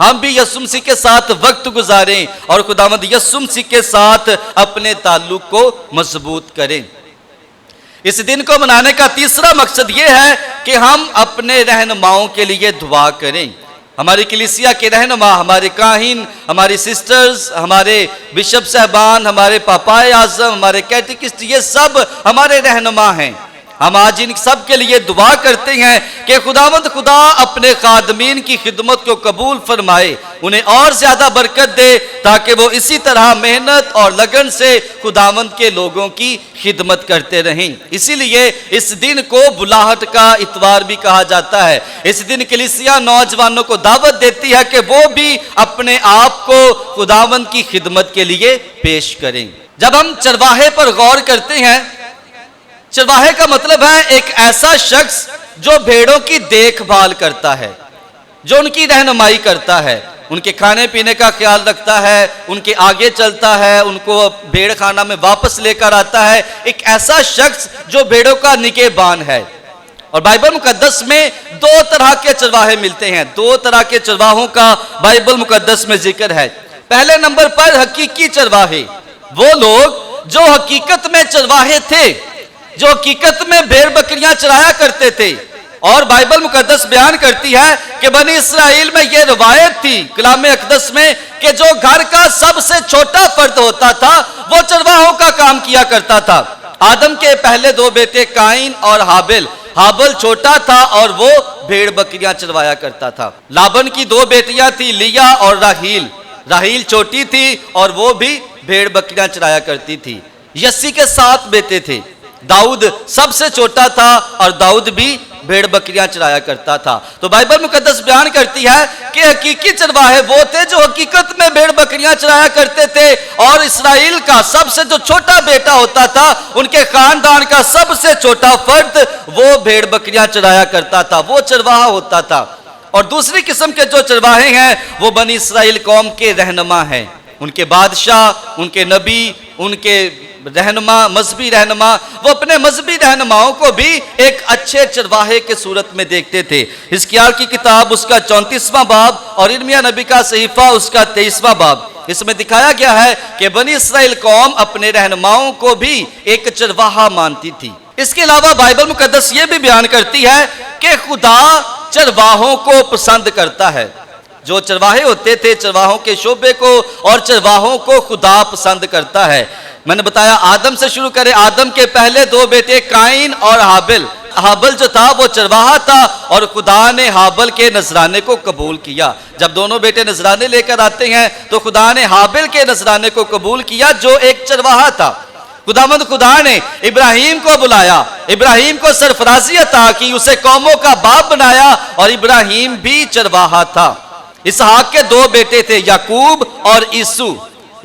ہم بھی یسوع مسیح کے ساتھ وقت گزاریں اور خداوند یسوع مسیح کے ساتھ اپنے تعلق کو مضبوط کریں۔ اس دن کو منانے کا تیسرا مقصد یہ ہے کہ ہم اپنے رہنماؤں کے لیے دعا کریں۔ ہماری کلیسیا کے رہنما، ہمارے کاہن، ہماری سسٹرز، ہمارے بشپ صاحبان، ہمارے پاپائے اعظم، ہمارے کیٹیکسٹ، یہ سب ہمارے رہنما ہیں۔ ہم آج ان سب کے لیے دعا کرتے ہیں کہ خداوند خدا اپنے خادمین کی خدمت کو قبول فرمائے، انہیں اور زیادہ برکت دے تاکہ وہ اسی طرح محنت اور لگن سے خداوند کے لوگوں کی خدمت کرتے رہیں۔ اسی لیے اس دن کو بلاہٹ کا اتوار بھی کہا جاتا ہے۔ اس دن کلیسیا نوجوانوں کو دعوت دیتی ہے کہ وہ بھی اپنے آپ کو خداوند کی خدمت کے لیے پیش کریں۔ جب ہم چرواہے پر غور کرتے ہیں، چرواہے کا مطلب ہے ایک ایسا شخص جو بھیڑوں کی دیکھ بھال کرتا ہے، جو ان کی رہنمائی کرتا ہے، ان کے کھانے پینے کا خیال رکھتا ہے، ان کے آگے چلتا ہے، ان کو بھیڑ خانہ میں واپس لے کر آتا ہے۔ ایک ایسا شخص جو بھیڑوں کا نگہبان ہے۔ اور بائبل مقدس میں دو طرح کے چرواہے ملتے ہیں، دو طرح کے چرواہوں کا بائبل مقدس میں ذکر ہے۔ پہلے نمبر پر حقیقی چرواہے، وہ لوگ جو حقیقت میں چرواہے تھے، جو حقیقت میں بھیڑ بکریاں چرایا کرتے تھے۔ اور بائبل مقدس بیان کرتی ہے کہ بنی اسرائیل میں یہ روایت تھی کلام اقدس میں کہ جو گھر کا سب سے چھوٹا فرد ہوتا تھا وہ چرواہوں کا کام کیا کرتا تھا۔ آدم کے پہلے دو بیٹے قائن اور حابل، حابل چھوٹا تھا اور وہ بھیڑ بکریاں چروایا کرتا تھا۔ لابن کی دو بیٹیاں تھی، لیا اور راہیل، راہیل چھوٹی تھی اور وہ بھی بھیڑ بکریاں چرایا کرتی تھی۔ یسی کے 7 بیٹے تھے، داؤد سب سے چھوٹا تھا اور داؤد بھی بھیڑ بکریاں چرایا کرتا تھا۔ تو بائبل مقدس بیان کرتی ہے کہ حقیقی چرواہے وہ تھے جو حقیقت میں بھیڑ بکریاں چرایا کرتے تھے، اور اسرائیل کا سب سے جو چھوٹا بیٹا ہوتا تھا، ان کے خاندان کا سب سے چھوٹا فرد وہ بھیڑ بکریاں چرایا کرتا تھا، وہ چرواہا ہوتا تھا۔ اور دوسری قسم کے جو چرواہے ہیں وہ بنی اسرائیل قوم کے رہنما ہیں، ان کے بادشاہ، ان کے نبی، ان کے رہنما، مذہبی رہنما، وہ اپنے مذہبی رہنماؤں کو بھی ایک اچھے چرواہے کے صورت میں دیکھتے تھے۔ حزقیال کی کتاب اس کا 34واں باب اور ارمیا نبی کا صحیفہ اس کا 23واں باب، اس میں دکھایا گیا ہے کہ بنی اسرائیل قوم اپنے رہنماؤں کو بھی ایک چرواہا مانتی تھی۔ اس کے علاوہ بائبل مقدس یہ بھی بیان کرتی ہے کہ خدا چرواہوں کو پسند کرتا ہے۔ جو چرواہے ہوتے تھے، چرواہوں کے شعبے کو اور چرواہوں کو خدا پسند کرتا ہے۔ میں نے بتایا آدم سے شروع کرے، آدم کے پہلے دو بیٹے قائن اور حابل۔ حابل جو تھا وہ چرواہا تھا اور خدا نے حابل کے نذرانے کو قبول کیا۔ جب دونوں بیٹے نذرانے لے کر آتے ہیں تو خدا نے حابل کے نذرانے کو قبول کیا جو ایک چرواہا تھا۔ خدا نے ابراہیم کو بلایا، ابراہیم کو سرفرازی عطا کی، اسے قوموں کا باپ بنایا، اور ابراہیم بھی چرواہا تھا۔ اسحاق کے دو بیٹے تھے، یعقوب اور عیسو۔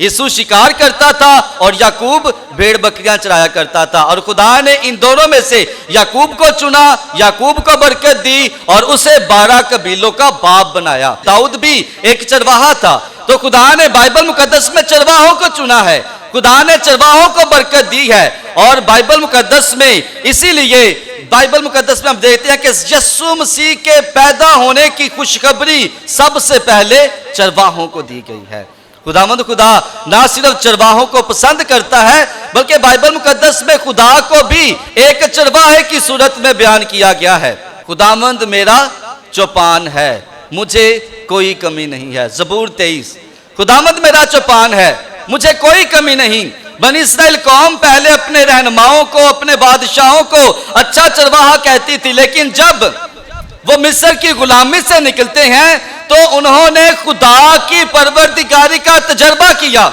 عیسو شکار کرتا تھا اور یعقوب بھیڑ بکریاں چرایا کرتا تھا، اور خدا نے ان دونوں میں سے یعقوب کو چنا، یعقوب کو برکت دی اور اسے 12 قبیلوں کا باپ بنایا۔ داؤد بھی ایک چرواہا تھا، تو خدا نے بائبل مقدس میں چرواہوں کو چنا ہے، خدا نے چرواہوں کو برکت دی ہے۔ اور بائبل مقدس میں اسی لیے بائبل مقدس میں ہم دیکھتے ہیں کہ یسوع مسیح کے پیدا ہونے کی خوشخبری سب سے پہلے چرواہوں کو دی گئی ہے۔ خداوند خدا نہ صرف چرواہوں کو پسند کرتا ہے بلکہ بائبل مقدس میں خدا کو بھی ایک چرواہے کی صورت میں بیان کیا گیا ہے۔ خداوند میرا چوپان ہے، مجھے کوئی کمی نہیں ہے۔ زبور 23۔ خداوند میرا چوپان ہے، مجھے کوئی کمی نہیں۔ بنی اسرائیل قوم پہلے اپنے رہنماؤں کو، اپنے بادشاہوں کو اچھا چرواہا کہتی تھی، لیکن جب وہ مصر کی غلامی سے نکلتے ہیں تو انہوں نے خدا کی پروردگاری کا تجربہ کیا،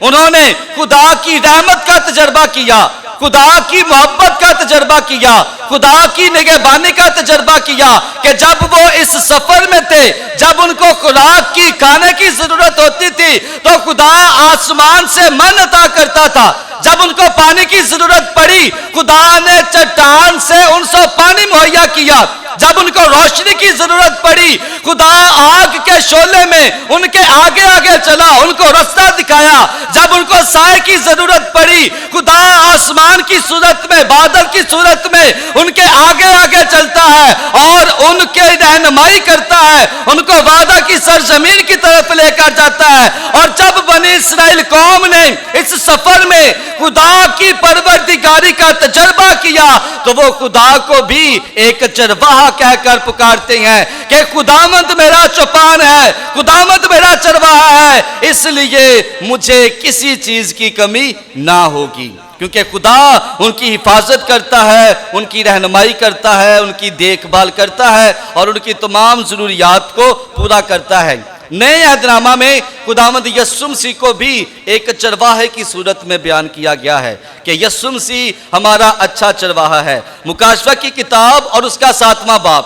انہوں نے خدا کی رحمت کا تجربہ کیا، خدا کی محبت کا تجربہ کیا، خدا کی نگہبانی کا تجربہ کیا کہ جب وہ اس سفر میں تھے، جب ان کو خوراک کی، کھانے کی ضرورت ہوتی تھی تو خدا آسمان سے من عطا کرتا تھا۔ جب ان کو پانی کی ضرورت پڑی خدا نے چٹان سے ان سے پانی مہیا کیا۔ جب ان کو روشنی کی ضرورت پڑی خدا آگ کے شعلے میں ان کے آگے آگے چلا، ان کو رستہ دکھایا۔ جب ان کو سائے کی ضرورت پڑی خدا آسمان کی صورت میں، بادل کی صورت میں ان کے آگے آگے چلتا ہے اور ان کے رہنمائی کرتا ہے, ان کو وعدہ کی سرزمین کی طرف لے کر جاتا ہے. اور جب بنی اسرائیل قوم نے اس سفر میں خدا کی پروردگاری کا تجربہ کیا تو وہ خدا کو بھی ایک چرواہا کہہ کر پکارتے ہیں کہ خداوند میرا چوپان ہے, خداوند میرا چرواہا ہے, اس لیے مجھے کسی چیز کی کمی نہ ہوگی. کیونکہ خدا ان کی حفاظت کرتا ہے, ان کی رہنمائی کرتا ہے, ان کی دیکھ بھال کرتا ہے اور ان کی تمام ضروریات کو پورا کرتا ہے. نئے عہد نامہ میں خداوند یسوع مسیح کو بھی ایک چرواہے کی صورت میں بیان کیا گیا ہے کہ یسوع مسیح ہمارا اچھا چرواہا ہے. مکاشفہ کی کتاب اور اس کا 7واں باب,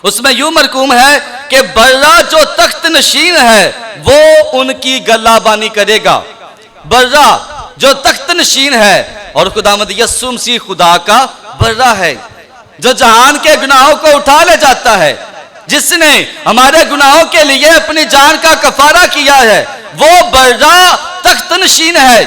اس میں یوں مرقوم ہے کہ برا جو تخت نشین ہے وہ ان کی گلہ بانی کرے گا. برا جو تخت نشین ہے, اور خداوند یسوع مسیح خدا کا برا ہے جو جہان کے گناہوں کو اٹھا لے جاتا ہے, جس نے ہمارے گناہوں کے لیے اپنی جان کا کفارہ کیا ہے. وہ برا تخت نشین ہے,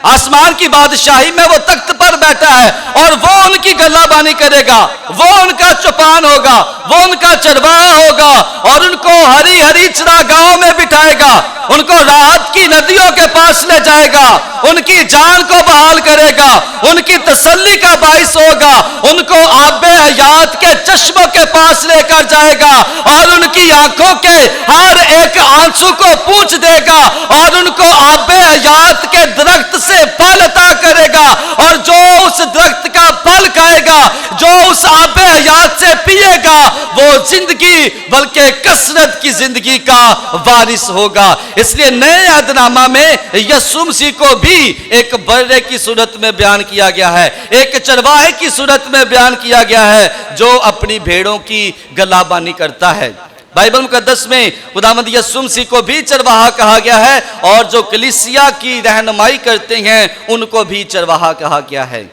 آسمان کی بادشاہی میں وہ تخت پر بیٹھا ہے اور وہ ان کی گلہ بانی کرے گا, وہ ان کا چوپان ہوگا, وہ ان کا چرواہا ہوگا اور ان کو ہری ہری چراگاہوں میں بٹھائے گا, ان کو راحت کی ندیوں کے پاس لے جائے گا, ان کی جان کو بحال کرے گا, ان کی تسلی کا باعث ہوگا, ان کو آب حیات کے چشموں کے پاس لے کر جائے گا اور ان کی آنکھوں کے ہر ایک آنسو کو پوچھ دے گا اور ان کو آب حیات کے درخت سے پھل عطا کرے گا. اور جو اس درخت کا پھل کھائے گا, جو اس آب حیات سے پیے گا, وہ زندگی بلکہ کثرت کی زندگی کا وارث ہوگا. اس لیے نئے عہد نامہ میں یسوع مسیح کو بھی ایک برے کی صورت میں بیان کیا گیا ہے, ایک چرواہے کی صورت میں بیان کیا گیا ہے جو اپنی بھیڑوں کی گلہ بانی کرتا ہے. بائبل مقدس میں خداوند یسوع مسیح کو بھی چرواہا کہا گیا ہے اور جو کلیسیا کی رہنمائی کرتے ہیں ان کو بھی چرواہا کہا گیا ہے.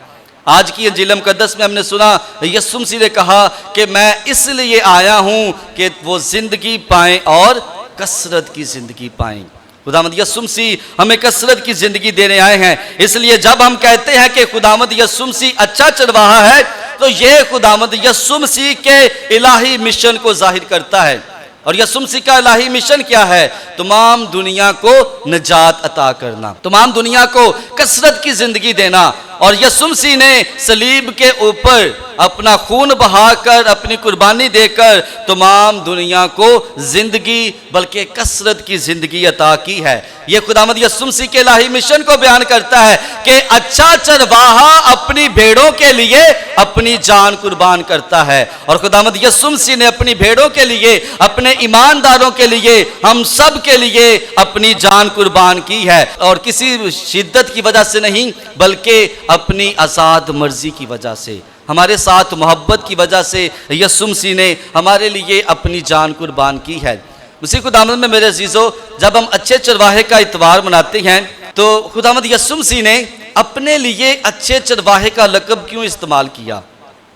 آج کی انجیل مقدس میں ہم نے سنا یسوع مسیح نے کہا کہ میں اس لیے آیا ہوں کہ وہ زندگی پائیں اور کثرت کی زندگی پائیں. خداوند یسوع مسیح ہمیں کثرت کی زندگی دینے آئے ہیں. اس لیے جب ہم کہتے ہیں کہ خداوند یسوع مسیح اچھا چرواہا ہے تو یہ خداوند یسوع مسیح کے الہی مشن کو ظاہر کرتا ہے. اور یسوع مسیح کا الہی مشن کیا ہے؟ تمام دنیا کو نجات عطا کرنا, تمام دنیا کو کثرت کی زندگی دینا. اور یسوع مسیح نے صلیب کے اوپر اپنا خون بہا کر, اپنی قربانی دے کر تمام دنیا کو زندگی بلکہ کثرت کی زندگی عطا کی ہے. یہ خداوند یسوع مسیح کے الہی مشن کو بیان کرتا ہے کہ اچھا چرواہا اپنی بھیڑوں کے لیے اپنی جان قربان کرتا ہے. اور خداوند یسوع مسیح نے اپنی بھیڑوں کے لیے, اپنے ایمانداروں کے لیے, ہم سب کے لیے اپنی جان قربان کی ہے. اور کسی شدت کی وجہ سے نہیں بلکہ اپنی آزاد مرضی کی وجہ سے, ہمارے ساتھ محبت کی وجہ سے یسوع مسیح نے ہمارے لیے اپنی جان قربان کی ہے. مسیح خداوند میں میرے عزیزو, جب ہم اچھے چرواہے کا اتوار مناتے ہیں تو خداوند یسوع مسیح نے اپنے لیے اچھے چرواہے کا لقب کیوں استعمال کیا؟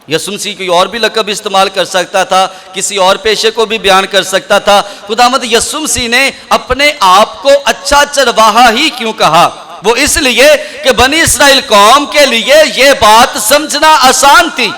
یسوع مسیح کوئی اور بھی لقب استعمال کر سکتا تھا, کسی اور پیشے کو بھی بیان کر سکتا تھا. خداوند یسوع مسیح نے اپنے آپ کو اچھا چرواہا ہی کیوں کہا؟ وہ اس لیے کہ بنی اسرائیل قوم کے لیے یہ بات سمجھنا آسان تھی.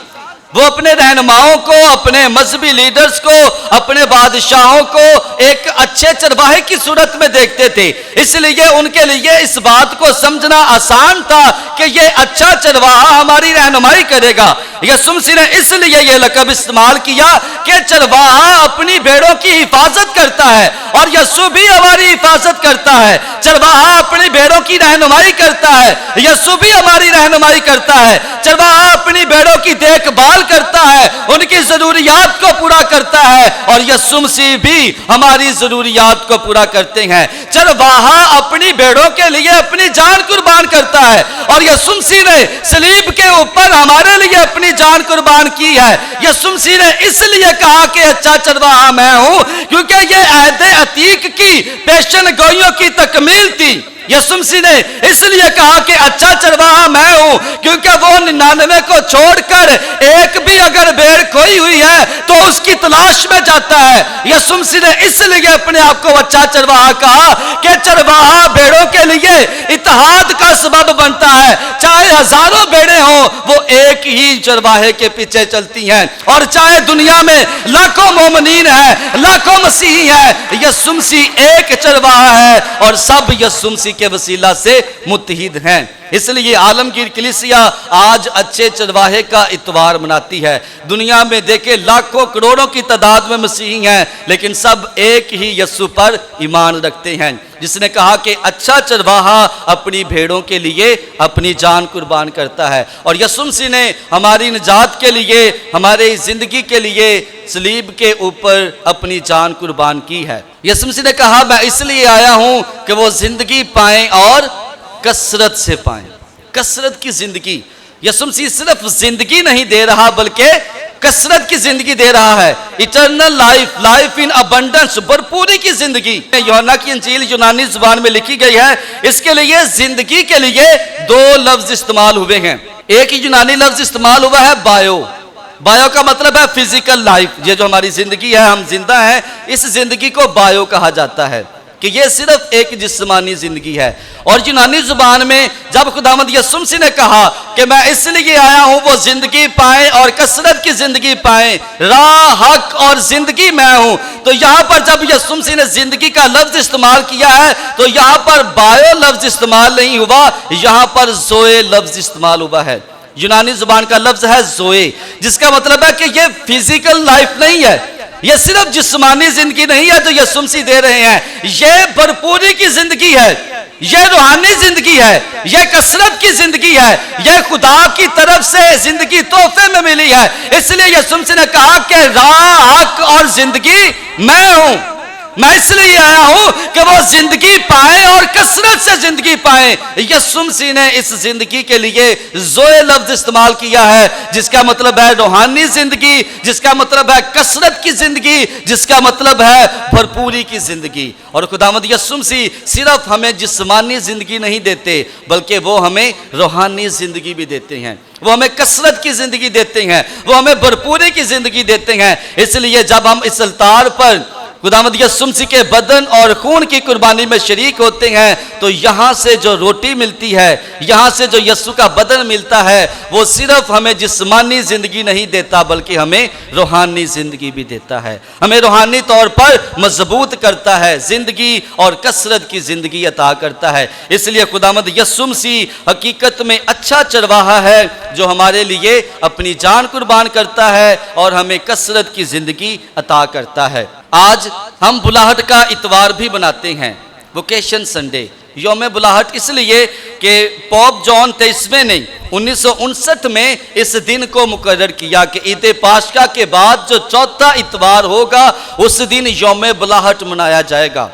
وہ اپنے رہنماؤں کو, اپنے مذہبی لیڈرز کو, اپنے بادشاہوں کو ایک اچھے چرواہے کی صورت میں دیکھتے تھے. اس لیے ان کے لیے اس بات کو سمجھنا آسان تھا کہ یہ اچھا چرواہا ہماری رہنمائی کرے گا. یسوع مسیح نے اس لیے یہ لقب استعمال کیا کہ چرواہا اپنی بھیڑوں کی حفاظت کرتا ہے اور یسوع بھی ہماری حفاظت کرتا ہے. چرواہا اپنی بھیڑوں کی رہنمائی کرتا ہے, یسوع بھی ہماری رہنمائی کرتا ہے. چرواہا اپنی بھیڑوں کی دیکھ بھال کرتا ہے, ان کی ضروریات کو پورا کرتا ہے اور یسوع مسیح بھی ہماری ضروریات کو پورا کرتے ہیں. چرواہا اپنی بھیڑوں کے لیے اپنی جان قربان کرتا ہے اور یسوع مسیح نے صلیب کے اوپر ہمارے لیے اپنی جان قربان کی ہے. یسوع مسیح نے اس لیے کہا کہ اچھا چرواہا میں ہوں کیونکہ یہ عہد عتیق کی پیشن گوئیوں کی تکمیل تھی. یسوع مسیح نے اس لیے کہا کہ اچھا چرواہا میں ہوں، کیونکہ وہ 99 کو چھوڑ کر ایک بھی اگر بھیڑ کھوئی ہوئی ہے تو اس کی تلاش میں جاتا ہے۔ یسوع مسیح نے اس لیے اپنے آپ کو اچھا چرواہا کہا کہ چرواہا بھیڑوں کے لیے اتحاد کا سبب بنتا ہے۔ چاہے ہزاروں بھیڑیں ہوں، وہ ایک ہی چرواہے کے پیچھے چلتی ہیں، اور چاہے دنیا میں لاکھوں مومنین ہیں، لاکھوں مسیحی ہیں، یسوع مسیح ایک چرواہا ہے اور سب یسوع مسیح کے وسیلہ سے متحد ہیں۔ اس لیے عالمگیر کلیسیا آج اچھے چرواہے کا اتوار مناتی ہے۔ دنیا میں دیکھیں لاکھوں کروڑوں کی تعداد میں مسیحی ہیں، لیکن سب ایک ہی یسوع پر ایمان رکھتے ہیں، جس نے کہا کہ اچھا چرواہا اپنی بھیڑوں کے لیے اپنی جان قربان کرتا ہے۔ اور یسوع مسیح نے ہماری نجات کے لیے، ہماری زندگی کے لیے صلیب کے اوپر اپنی جان قربان کی ہے۔ یسوع مسیح نے کہا میں اس لیے آیا ہوں کہ وہ زندگی پائیں اور کثرت سے پائیں۔ کثرت کی زندگی، یسوع مسیح صرف زندگی نہیں دے رہا بلکہ کثرت کی زندگی دے رہا ہے۔ Eternal life, life in abundance, بھرپوری کی زندگی۔ یوحنا کی انجیل یونانی زبان میں لکھی گئی ہے، اس کے لیے زندگی کے لیے دو لفظ استعمال ہوئے ہیں۔ ایک یونانی لفظ استعمال ہوا ہے بایو۔ بایو کا مطلب ہے فزیکل لائف، یہ جو ہماری زندگی ہے، ہم زندہ ہیں، اس زندگی کو بایو کہا جاتا ہے کہ یہ صرف ایک جسمانی زندگی ہے۔ اور یونانی زبان میں جب خداوند یسوع مسیح نے کہا کہ میں اس لیے آیا ہوں وہ زندگی پائیں اور کثرت کی زندگی پائیں، راہ، حق اور زندگی میں ہوں، تو یہاں پر جب یسوع مسیح نے زندگی کا لفظ استعمال کیا ہے تو یہاں پر بایو لفظ استعمال نہیں ہوا، یہاں پر زوئے لفظ استعمال ہوا ہے۔ یونانی زبان کا لفظ ہے زوئے، جس کا مطلب ہے کہ یہ فزیکل لائف نہیں ہے، یہ صرف جسمانی زندگی نہیں ہے جو یسوع مسیح دے رہے ہیں، یہ بھرپوری کی زندگی ہے، یہ روحانی زندگی ہے، یہ کثرت کی زندگی ہے، یہ خدا کی طرف سے زندگی تحفے میں ملی ہے۔ اس لیے یسوع مسیح نے کہا کہ راہ، حق اور زندگی میں ہوں، میں اس لیے آیا ہوں کہ وہ زندگی پائیں اور کثرت سے زندگی پائیں۔ یسوع مسیح نے اس زندگی کے لیے زوئے لفظ استعمال کیا ہے، جس کا مطلب ہے روحانی زندگی، جس کا مطلب ہے کثرت کی زندگی، جس کا مطلب ہے بھرپوری کی زندگی۔ اور خداوند یسوع مسیح صرف ہمیں جسمانی زندگی نہیں دیتے بلکہ وہ ہمیں روحانی زندگی بھی دیتے ہیں، وہ ہمیں کثرت کی زندگی دیتے ہیں، وہ ہمیں بھرپوری کی زندگی دیتے ہیں۔ اس لیے جب ہم اس التار پر خداوند یسوع مسیح کے بدن اور خون کی قربانی میں شریک ہوتے ہیں تو یہاں سے جو روٹی ملتی ہے، یہاں سے جو یسوع کا بدن ملتا ہے، وہ صرف ہمیں جسمانی زندگی نہیں دیتا بلکہ ہمیں روحانی زندگی بھی دیتا ہے، ہمیں روحانی طور پر مضبوط کرتا ہے، زندگی اور کثرت کی زندگی عطا کرتا ہے۔ اس لیے خداوند یسوع مسیح حقیقت میں اچھا چرواہا ہے جو ہمارے لیے اپنی جان قربان کرتا ہے اور ہمیں کثرت کی زندگی عطا کرتا ہے۔ آج ہم بلاہٹ کا اتوار بھی بناتے ہیں، ووکیشن سنڈے، یوم بلاہٹ، اس لیے کہ پوپ جان 23ویں نے 1959 میں اس دن کو مقرر کیا کہ عید پاشکا کے بعد جو چوتھا اتوار ہوگا اس دن یوم بلاہٹ منایا جائے گا۔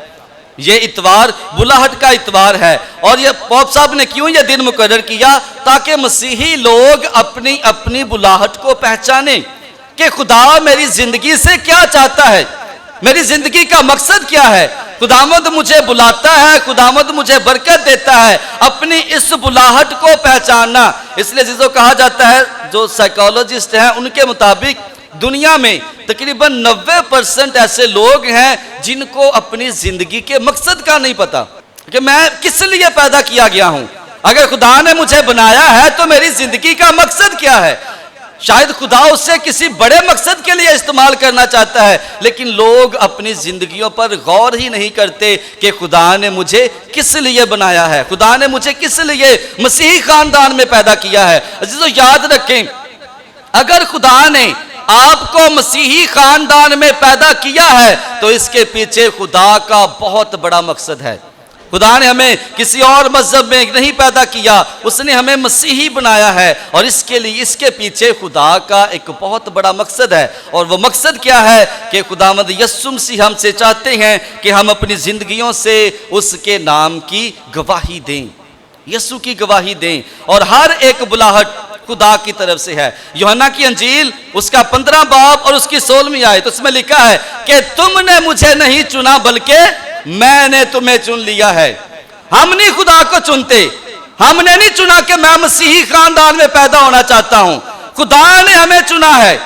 یہ اتوار بلاہٹ کا اتوار ہے، اور یہ پوپ صاحب نے کیوں یہ دن مقرر کیا؟ تاکہ مسیحی لوگ اپنی اپنی بلاہٹ کو پہچانیں کہ خدا میری زندگی سے کیا چاہتا ہے، میری زندگی کا مقصد کیا ہے۔ خداوند مجھے بلاتا ہے، خداوند مجھے برکت دیتا ہے، اپنی اس بلاہٹ کو پہچاننا۔ اس لیے جسے کہا جاتا ہے، جو سائیکالوجسٹ ہیں ان کے مطابق دنیا میں تقریباً 90% ایسے لوگ ہیں جن کو اپنی زندگی کے مقصد کا نہیں پتا کہ میں کس لیے پیدا کیا گیا ہوں، اگر خدا نے مجھے بنایا ہے تو میری زندگی کا مقصد کیا ہے۔ شاید خدا اسے کسی بڑے مقصد کے لیے استعمال کرنا چاہتا ہے، لیکن لوگ اپنی زندگیوں پر غور ہی نہیں کرتے کہ خدا نے مجھے کس لیے بنایا ہے، خدا نے مجھے کس لیے مسیحی خاندان میں پیدا کیا ہے۔ عزیزو یاد رکھیں، اگر خدا نے آپ کو مسیحی خاندان میں پیدا کیا ہے تو اس کے پیچھے خدا کا بہت بڑا مقصد ہے۔ خدا نے ہمیں کسی اور مذہب میں نہیں پیدا کیا، اس نے ہمیں مسیحی بنایا ہے، اور اس کے لیے اس کے پیچھے خدا کا ایک بہت بڑا مقصد ہے۔ اور وہ مقصد کیا ہے کہ خداوند یسوع مسیح ہم سے چاہتے ہیں کہ ہم اپنی زندگیوں سے اس کے نام کی گواہی دیں، یسوع کی گواہی دیں، اور ہر ایک بلاہٹ خدا کی طرف سے ہے۔ یوحنا کی انجیل اس کا 15 باب اور اس کی 16ویں آیت، اس میں لکھا ہے کہ تم نے مجھے نہیں چنا بلکہ میں نے تمہیں چن لیا ہے ہم نہیں خدا کو چنتے. ہم نے نہیں چنا کہ میں مسیحی خاندان میں پیدا ہونا چاہتا ہوں. خدا نے ہمیں چنا ہے.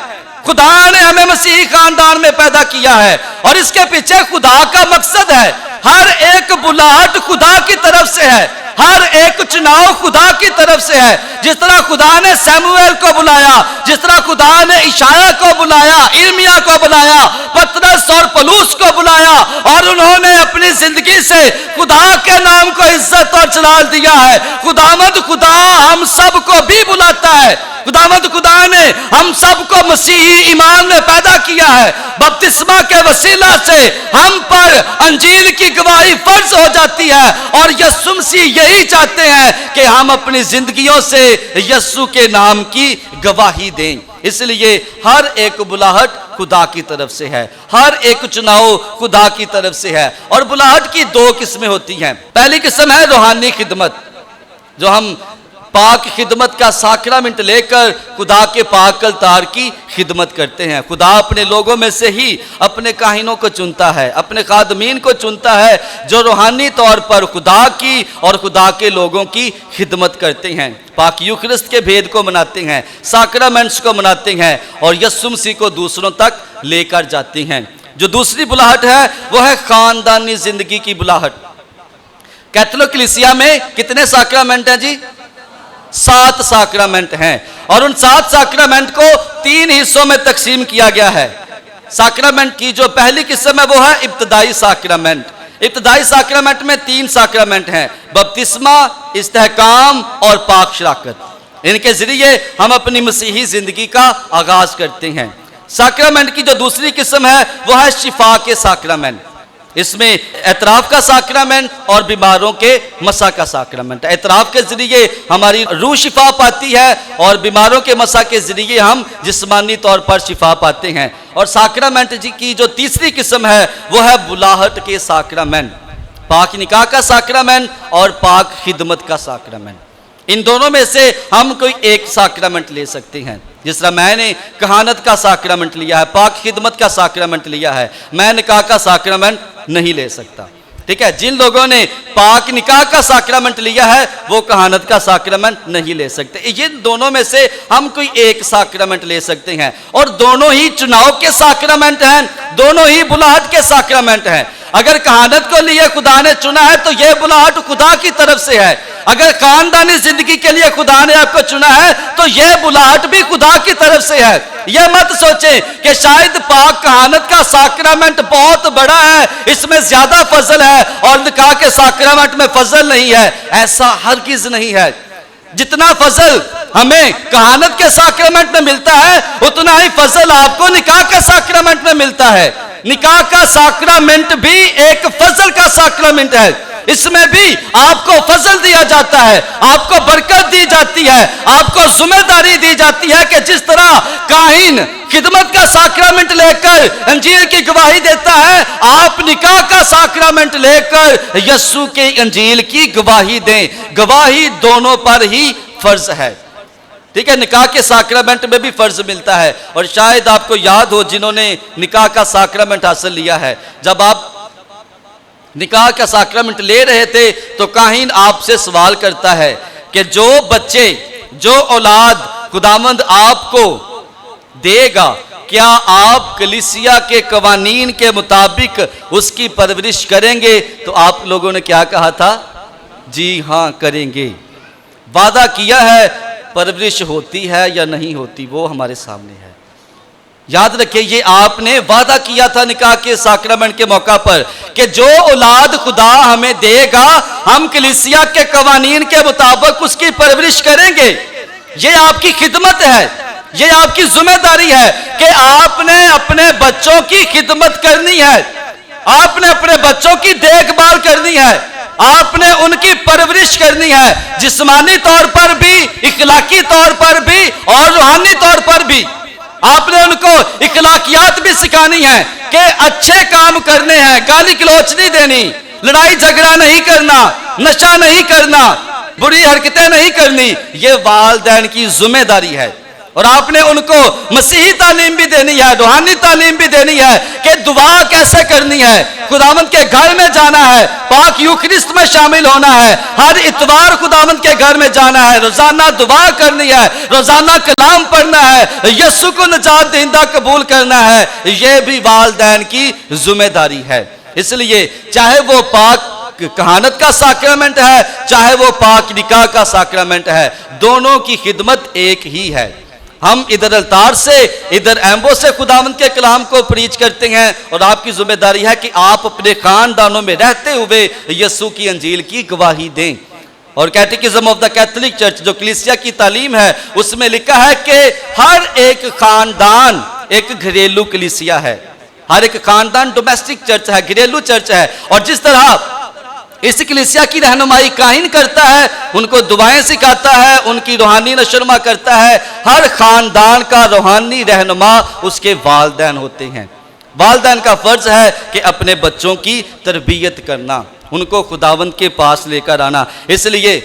خدا نے ہمیں مسیحی خاندان میں پیدا کیا ہے, اور اس کے پیچھے خدا کا مقصد ہے. ہر ایک بلاہٹ خدا کی طرف سے ہے, ہر ایک چناؤ خدا کی طرف سے ہے. جس طرح خدا نے سیموئیل کو بلایا, جس طرح خدا نے اشعیا کو بلایا, ارمیا کو بلایا, پترس اور پولس کو بلایا, اور انہوں نے اپنی زندگی سے خدا کے نام کو عزت اور جلال دیا ہے. خداوند خدا ہم سب کو بھی بلاتا ہے. خداوند خدا نے ہم سب کو مسیحی ایمان میں پیدا کیا ہے. بپتسمہ کے وسیلہ سے ہم پر انجیل کی گواہی فرض ہو جاتی ہے, اور یسوع مسیح یہی چاہتے ہیں کہ ہم اپنی زندگیوں سے یسوع کے نام کی گواہی دیں. اس لیے ہر ایک بلاہٹ خدا کی طرف سے ہے, ہر ایک چناؤ خدا کی طرف سے ہے. اور بلاہٹ کی دو قسمیں ہوتی ہیں. پہلی قسم ہے روحانی خدمت, جو ہم پاک خدمت کا ساکرامنٹ لے کر خدا کے پاک الطار کی خدمت کرتے ہیں. خدا اپنے لوگوں میں سے ہی اپنے کاہنوں کو چنتا ہے, اپنے خادمین کو چنتا ہے, جو روحانی طور پر خدا کی اور خدا کے لوگوں کی خدمت کرتے ہیں. پاک یوکرسٹ کے بھید کو مناتے ہیں, ساکرامنٹس کو مناتے ہیں, اور یسوع مسیح کو دوسروں تک لے کر جاتے ہیں. جو دوسری بلاہٹ ہے وہ ہے خاندانی زندگی کی بلاہٹ. کیتھولک کلیسیا میں کتنے ساکرامنٹ ہیں جی؟ 7 ساکرامنٹ ہیں, اور ان 7 ساکرامنٹ کو 3 حصوں میں تقسیم کیا گیا ہے. ساکرامنٹ کی جو پہلی قسم ہے وہ ہے ابتدائی ساکرامنٹ. ابتدائی ساکرامنٹ میں 3 ساکرامنٹ ہیں, بپتسمہ, استحکام اور پاک شراکت. ان کے ذریعے ہم اپنی مسیحی زندگی کا آغاز کرتے ہیں. ساکرامنٹ کی جو دوسری قسم ہے وہ ہے شفا کے ساکرامنٹ. اس میں اعتراف کا ساکرامنٹ اور بیماروں کے مسح کا ساکرامنٹ. اعتراف کے ذریعے ہماری روح شفا پاتی ہے, اور بیماروں کے مسح کے ذریعے ہم جسمانی طور پر شفا پاتے ہیں. اور ساکرامنٹ کی جو تیسری قسم ہے وہ ہے بلاہٹ کے ساکرامنٹ, پاک نکاح کا ساکرامنٹ اور پاک خدمت کا ساکرامنٹ. ان دونوں میں سے ہم کوئی ایک ساکرامنٹ لے سکتے ہیں. جس طرح میں نے کہانت کا ساکرامنٹ لیا ہے, پاک خدمت کا ساکرامنٹ لیا ہے, میں نکاح کا ساکرامنٹ نہیں لے سکتا. ٹھیک ہے, جن لوگوں نے پاک نکاح کا ساکرامنٹ لیا ہے وہ کہانت کا ساکرامنٹ نہیں لے سکتے. ان دونوں میں سے ہم کوئی ایک ساکرامنٹ لے سکتے ہیں, اور دونوں ہی چناؤ کے ساکرامنٹ ہیں, دونوں ہی بلاہٹ کے ساکرامنٹ ہیں. اگر کہانت کو لیے خدا نے چنا ہے تو یہ بلاہٹ خدا کی طرف سے ہے. اگر خاندانی زندگی کے لیے خدا نے آپ کو چنا ہے تو یہ بلاہٹ بھی خدا کی طرف سے ہے. یہ مت سوچیں کہ شاید پاک کہانت کا ساکرامنٹ بہت بڑا ہے, اس میں زیادہ فضل ہے, اور نکاح کے ساکرامنٹ میں فضل نہیں ہے. ایسا ہرگز نہیں ہے. جتنا فضل ہمیں کہانت کے ساکرامنٹ میں ملتا ہے اتنا ہی فضل آپ کو نکاح کے ساکرامنٹ میں ملتا ہے. نکاح کا ساکرامنٹ بھی ایک فضل کا ساکرامنٹ ہے. اس میں بھی آپ کو فضل دیا جاتا ہے, آپ کو برکت دی جاتی ہے, آپ کو ذمہ داری دی جاتی ہے کہ جس طرح کاہن خدمت کا ساکرامنٹ لے کر انجیل کی گواہی دیتا ہے, آپ نکاح کا ساکرامنٹ لے کر یسوع کے انجیل کی گواہی دیں. گواہی دونوں پر ہی فرض ہے. ٹھیک ہے, نکاح کے ساکرامنٹ میں بھی فرض ملتا ہے. اور شاید آپ کو یاد ہو جنہوں نے نکاح کا ساکرامنٹ حاصل لیا ہے, جب آپ نکاح کا ساکرامنٹ لے رہے تھے تو کاہن آپ سے سوال کرتا ہے کہ جو بچے, جو اولاد خداوند آپ کو دے گا, کیا آپ کلیسیا کے قوانین کے مطابق اس کی پرورش کریں گے؟ تو آپ لوگوں نے کیا کہا تھا؟ جی ہاں کریں گے. وعدہ کیا ہے, پرورش ہوتی ہے یا نہیں ہوتی وہ ہمارے سامنے ہے. یاد رکھیں, یہ آپ نے وعدہ کیا تھا نکاح کے ساکرامنٹ کے موقع پر کہ جو اولاد خدا ہمیں دے گا ہم کلیسیا کے قوانین کے مطابق اس کی پرورش کریں گے. یہ آپ کی خدمت ہے, یہ آپ کی ذمہ داری ہے کہ آپ نے اپنے بچوں کی خدمت کرنی ہے, آپ نے اپنے بچوں کی دیکھ بھال کرنی ہے, آپ نے ان کی پرورش کرنی ہے, جسمانی طور پر بھی, اخلاقی طور پر بھی اور روحانی طور پر بھی. آپ نے ان کو اخلاقیات بھی سکھانی ہے کہ اچھے کام کرنے ہیں, گالی گلوچ نہیں دینی, لڑائی جھگڑا نہیں کرنا, نشہ نہیں کرنا, بری حرکتیں نہیں کرنی. یہ والدین کی ذمہ داری ہے. اور آپ نے ان کو مسیحی تعلیم بھی دینی ہے, روحانی تعلیم بھی دینی ہے کہ دعا کیسے کرنی ہے, خداوند کے گھر میں جانا ہے, پاک یوکرسٹ میں شامل ہونا ہے, ہر اتوار خداوند کے گھر میں جانا ہے, روزانہ دعا کرنی ہے, روزانہ کلام پڑھنا ہے, یسوع کو نجات دہندہ قبول کرنا ہے. یہ بھی والدین کی ذمہ داری ہے. اس لیے چاہے وہ پاک کہانت کا ساکرامنٹ ہے, چاہے وہ پاک نکاح کا ساکرامنٹ ہے, دونوں کی خدمت ایک ہی ہے. ہم ادھر التار سے, ادھر ایمبو سے خداوند کے کلام کو پریچ کرتے ہیں, اور آپ کی ذمہ داری ہے کہ آپ اپنے خاندانوں میں رہتے ہوئے یسوع کی انجیل کی گواہی دیں. اور کیٹیکزم آف دا کیتھولک چرچ جو کلیسیا کی تعلیم ہے, اس میں لکھا ہے کہ ہر ایک خاندان ایک گھریلو کلیسیا ہے, ہر ایک خاندان ڈومیسٹک چرچ ہے, گھریلو چرچ ہے. اور جس طرح اس کلیسیا کی رہنمائی کاہن کرتا ہے, ان کو دعائیں سکھاتا ہے, ان کی روحانی نشرما کرتا ہے, ہر خاندان کا روحانی رہنما اس کے والدین ہوتے ہیں. والدین کا فرض ہے کہ اپنے بچوں کی تربیت کرنا, ان کو خداوند کے پاس لے کر آنا. اس لیے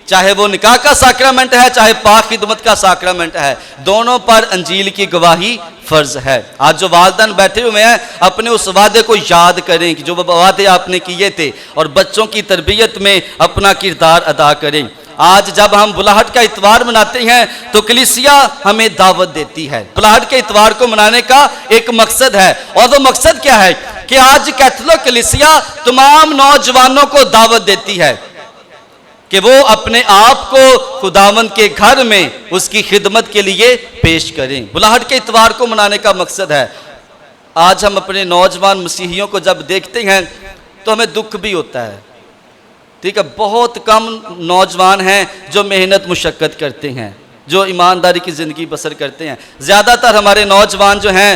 چاہے وہ نکاح کا ساکرامنٹ ہے, چاہے پاک خدمت کا ساکرامنٹ ہے, دونوں پر انجیل کی گواہی فرض ہے. آج جو والدین بیٹھے ہوئے ہیں, اپنے اس وعدے کو یاد کریں کہ جو وعدے آپ نے کیے تھے, اور بچوں کی تربیت میں اپنا کردار ادا کریں. آج جب ہم بلاہٹ کا اتوار مناتے ہیں تو کلیسیا ہمیں دعوت دیتی ہے. بلاہٹ کے اتوار کو منانے کا ایک مقصد ہے, اور وہ مقصد کیا ہے کہ آج کیتھولک کلیسیا تمام نوجوانوں کو دعوت دیتی ہے کہ وہ اپنے آپ کو خداوند کے گھر میں اس کی خدمت کے لیے پیش کریں. بلاہٹ کے اتوار کو منانے کا مقصد ہے. آج ہم اپنے نوجوان مسیحیوں کو جب دیکھتے ہیں تو ہمیں دکھ بھی ہوتا ہے. ٹھیک ہے, بہت کم نوجوان ہیں جو محنت مشقت کرتے ہیں, جو ایمانداری کی زندگی بسر کرتے ہیں. زیادہ تر ہمارے نوجوان جو ہیں,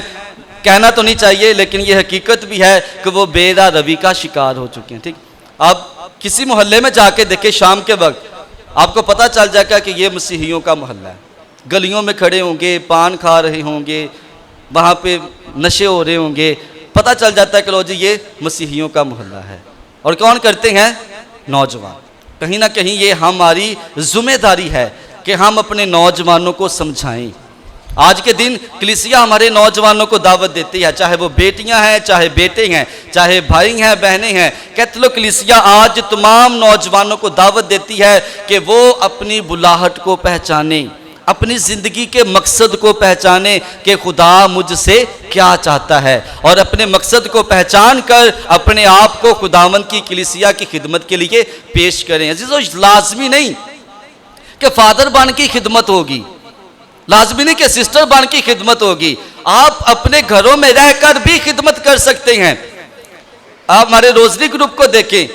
کہنا تو نہیں چاہیے لیکن یہ حقیقت بھی ہے کہ وہ بے راہ روی کا شکار ہو چکے ہیں. ٹھیک, اب کسی محلے میں جا کے دیکھیں شام کے وقت, آپ کو پتہ چل جائے گا کہ یہ مسیحیوں کا محلہ ہے. گلیوں میں کھڑے ہوں گے, پان کھا رہے ہوں گے, وہاں پہ نشے ہو رہے ہوں گے, پتہ چل جاتا ہے کہ لو جی یہ مسیحیوں کا محلہ ہے. اور کون کرتے ہیں؟ نوجوان. کہیں نہ کہیں یہ ہماری ذمہ داری ہے کہ ہم اپنے نوجوانوں کو سمجھائیں. آج کے دن کلیسیا ہمارے نوجوانوں کو دعوت دیتی ہے, چاہے وہ بیٹیاں ہیں, چاہے بیٹے ہیں, چاہے بھائی ہیں, بہنیں ہیں. کیتھولک کلیسیا آج تمام نوجوانوں کو دعوت دیتی ہے کہ وہ اپنی بلاہٹ کو پہچانیں, اپنی زندگی کے مقصد کو پہچانیں کہ خدا مجھ سے کیا چاہتا ہے, اور اپنے مقصد کو پہچان کر اپنے آپ کو خداوند کی کلیسیا کی خدمت کے لیے پیش کریں. عزیزو, لازمی نہیں کہ فادر بن کی خدمت ہوگی, لازمی نہیں کہ سسٹر بن کی خدمت ہوگی. آپ اپنے گھروں میں رہ کر بھی خدمت کر سکتے ہیں. آپ ہمارے روزری گروپ کو دیکھیں,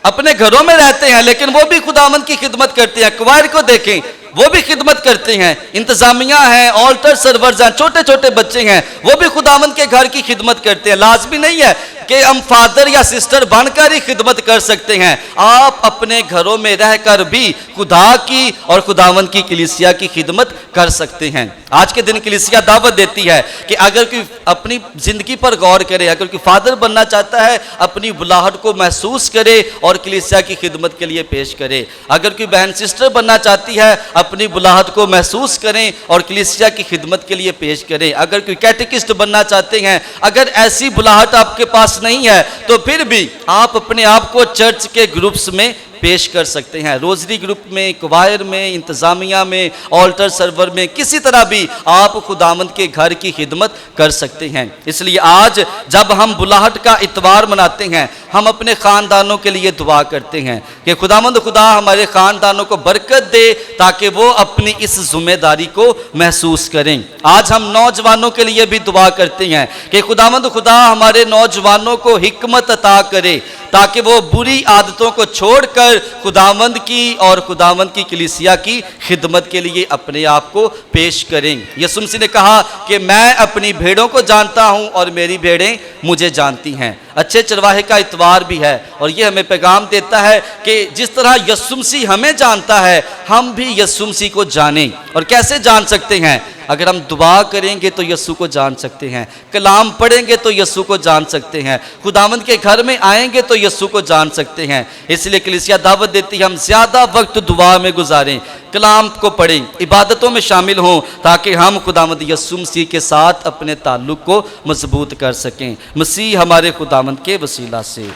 اپنے گھروں میں رہتے ہیں لیکن وہ بھی خداوند کی خدمت کرتے ہیں. کوائر کو دیکھیں, وہ بھی خدمت کرتے ہیں. انتظامیہ ہیں, آلٹر سرورز ہیں, چھوٹے چھوٹے بچے ہیں, وہ بھی خداوند کے گھر کی خدمت کرتے ہیں. لازمی نہیں ہے کہ ہم فادر یا سسٹر بن کر ہی خدمت کر سکتے ہیں. آپ اپنے گھروں میں رہ کر بھی خدا کی اور خداوند کی کلیسیا کی خدمت کر سکتے ہیں. آج کے دن کلیسیا دعوت دیتی ہے کہ اگر کوئی اپنی زندگی پر غور کرے, اگر کوئی فادر بننا چاہتا ہے, اپنی بلاہٹ کو محسوس کرے اور کلیسیا کی خدمت کے لیے پیش کرے. اگر کوئی بہن سسٹر بننا چاہتی ہے, اپنی بلاہٹ کو محسوس کریں اور کلیسیا کی خدمت کے لیے پیش کریں. اگر کوئی کیٹیکسٹ بننا چاہتے ہیں, اگر ایسی بلاہٹ آپ کے پاس نہیں ہے تو پھر بھی آپ اپنے آپ کو چرچ کے گروپس میں پیش کر سکتے ہیں. روزری گروپ میں, کوائر میں, انتظامیہ میں, آلٹر سرور میں, کسی طرح بھی آپ خداوند کے گھر کی خدمت کر سکتے ہیں. اس لیے آج جب ہم بلاہٹ کا اتوار مناتے ہیں, ہم اپنے خاندانوں کے لیے دعا کرتے ہیں کہ خداوند خدا ہمارے خاندانوں کو برکت دے تاکہ وہ اپنی اس ذمہ داری کو محسوس کریں. آج ہم نوجوانوں کے لیے بھی دعا کرتے ہیں کہ خداوند خدا ہمارے نوجوانوں کو حکمت عطا کرے تاکہ وہ بری عادتوں کو چھوڑ کر خداوند کی اور خداوند کی کلیسیا کی خدمت کے لیے اپنے آپ کو پیش کریں. یسوع مسیح نے کہا کہ میں اپنی بھیڑوں کو جانتا ہوں اور میری بھیڑیں مجھے جانتی ہیں. اچھے چرواہے کا اتوار بھی ہے, اور یہ ہمیں پیغام دیتا ہے کہ جس طرح یسوع مسیح ہمیں جانتا ہے, ہم بھی یسوع مسیح کو جانیں. اور کیسے جان سکتے ہیں؟ اگر ہم دعا کریں گے تو یسوع کو جان سکتے ہیں، کلام پڑھیں گے تو یسوع کو جان سکتے ہیں، خداوند کے گھر میں آئیں گے تو یسوع کو جان سکتے ہیں۔ اس لیے کلیسیا دعوت دیتی ہے ہم زیادہ وقت دعا میں گزاریں، کلام کو پڑھیں، عبادتوں میں شامل ہوں، تاکہ ہم خداوند یسوع مسیح کے ساتھ اپنے تعلق کو مضبوط کر سکیں، مسیح ہمارے خداوند کے وسیلہ سے۔